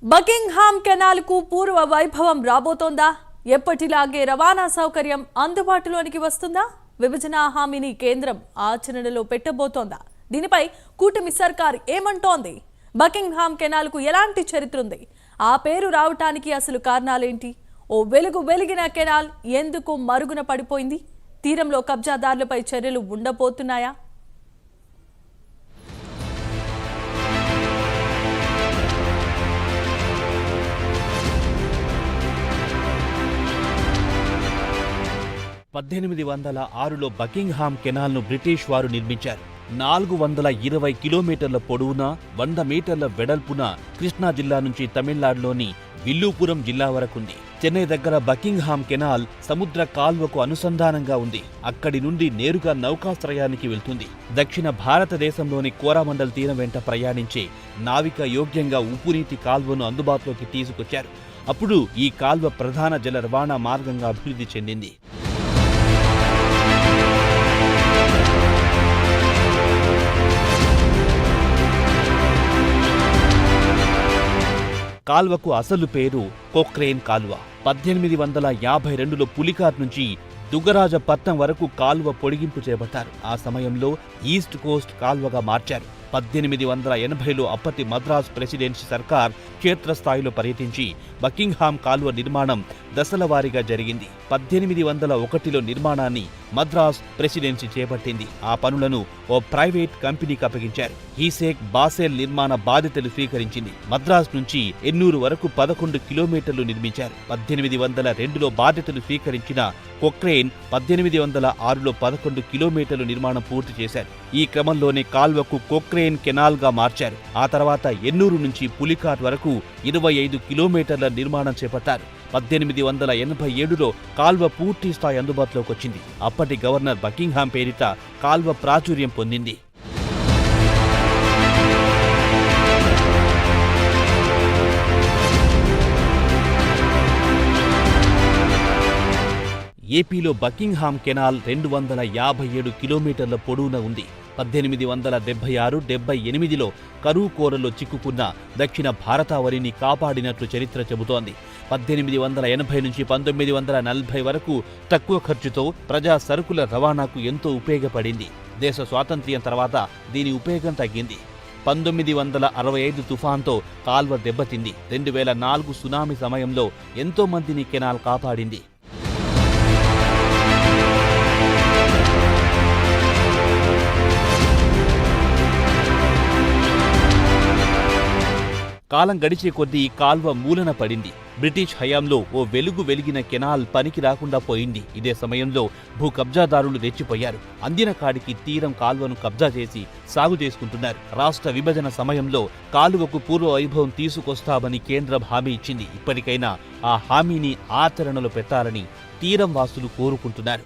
Buckingham canal కు పూర్వ వైభవం రాబోతోందా? ఎప్పటిలాగే రవాణా సౌకర్యం అందుబాటులోనికి వస్తుందా? విభజన హామీని కేంద్రం ఆచరణలో పెట్టబోతోందా? దీనిపై కూటమి సర్కార్ ఏమంటోంది? బకింగ్హామ్ కెనాల్ కు ఎలాంటి చరిత్ర ఉంది? ఆ పేరు రావటానికి అసలు కారణాలేంటి? ఓ వెలిగిన కెనాల్ ఎందుకు మరుగున పడిపోయింది? తీరంలో కబ్జాదారులపై చర్యలు ఉండబోతున్నాయా? లో బకింగ్హామ్ కెనాల్ను బ్రిటిష్ వారు నిర్మించారు. 420 కిలోమీటర్ల పొడవున 100 మీటర్ల వెడల్పున కృష్ణా జిల్లా నుంచి తమిళనాడులోని విల్లుపురం జిల్లా వరకుంది. చెన్నై దగ్గర బకింగ్హామ్ కెనాల్ సముద్ర కాల్వకు అనుసంధానంగా ఉంది. అక్కడి నుండి నేరుగా నౌకాశ్రయానికి వెళ్తుంది. దక్షిణ భారతదేశంలోని కోరామండల్ తీరం వెంట ప్రయాణించే నావిక యోగ్యంగా ఉప్పునీటి కాల్వను అందుబాటులోకి తీసుకొచ్చారు. అప్పుడు ఈ కాల్వ ప్రధాన జల రవాణా మార్గంగా అభివృద్ధి చెందింది. కాల్వకు అసలు పేరు కొక్రేన్ కాల్వ. 1852లో పులికాట్ నుంచి దుగ్గరాజపట్నం వరకు కాల్వ పొడిగింపు చేపట్టారు. ఆ సమయంలో ఈస్ట్ కోస్ట్ కాల్వగా మార్చారు. 1880లో అప్పటి మద్రాస్ ప్రెసిడెన్సీ సర్కార్ క్షేత్రస్థాయిలో పర్యటించి బకింగ్హామ్ కాల్వ నిర్మాణం దశల వారీగా జరిగింది. 1801లో నిర్మాణాన్ని మద్రాస్ ప్రెసిడెన్సీ చేపట్టింది. ఆ పనులను ఓ ప్రైవేట్ కంపెనీకి అప్పగించారు. హీసేక్ బాసెల్ నిర్మాణ బాధ్యతలు స్వీకరించింది. మద్రాస్ నుంచి ఎన్నూరు వరకు 11 కిలోమీటర్లు నిర్మించారు. 1802లో బాధ్యతలు స్వీకరించిన కొక్రేన్ 1806లో 11 కిలోమీటర్లు నిర్మాణం పూర్తి చేశారు. ఈ క్రమంలోనే కాల్వకు కొక్రేన్ కెనాల్ గా మార్చారు. ఆ తర్వాత ఎన్నూరు నుంచి పులికాట్ వరకు 25 కిలోమీటర్ల నిర్మాణం చేపట్టారు. 1887లో కాల్వ పూర్తి స్థాయి అందుబాటులోకి వచ్చింది. అప్పటి గవర్నర్ బకింగ్హామ్ పేరిట కాల్వ ప్రాచుర్యం పొందింది. ఏపీలో బకింగ్హామ్ కెనాల్ 257 కిలోమీటర్ల పొడవున ఉంది. 1876-78లో కరువు కోరలో చిక్కుకున్న దక్షిణ భారతావనిని కాపాడినట్లు చరిత్ర చెబుతోంది. 1880 నుంచి 1940 వరకు తక్కువ ఖర్చుతో ప్రజా సరుకుల రవాణాకు ఎంతో ఉపయోగపడింది. దేశ స్వాతంత్ర్యం తర్వాత దీని ఉపయోగం తగ్గింది. 1965 తుఫాన్తో కాల్వ దెబ్బతింది. 2004 సునామీ సమయంలో ఎంతో మందిని కెనాల్ కాపాడింది. కాలం గడిచే కొద్దీ ఈ కాల్వ మూలన పడింది. బ్రిటిష్ హయాంలో ఓ వెలిగిన కెనాల్ పనికి రాకుండా పోయింది. ఇదే సమయంలో భూ కబ్జాదారులు రెచ్చిపోయారు. అందిన కాడికి తీరం కాల్వను కబ్జా చేసి సాగు చేసుకుంటున్నారు. రాష్ట్ర విభజన సమయంలో కాలువకు పూర్వ వైభవం తీసుకొస్తామని కేంద్రం హామీ ఇచ్చింది. ఇప్పటికైనా ఆ హామీని ఆచరణలో పెట్టాలని తీరం వాసులు కోరుకుంటున్నారు.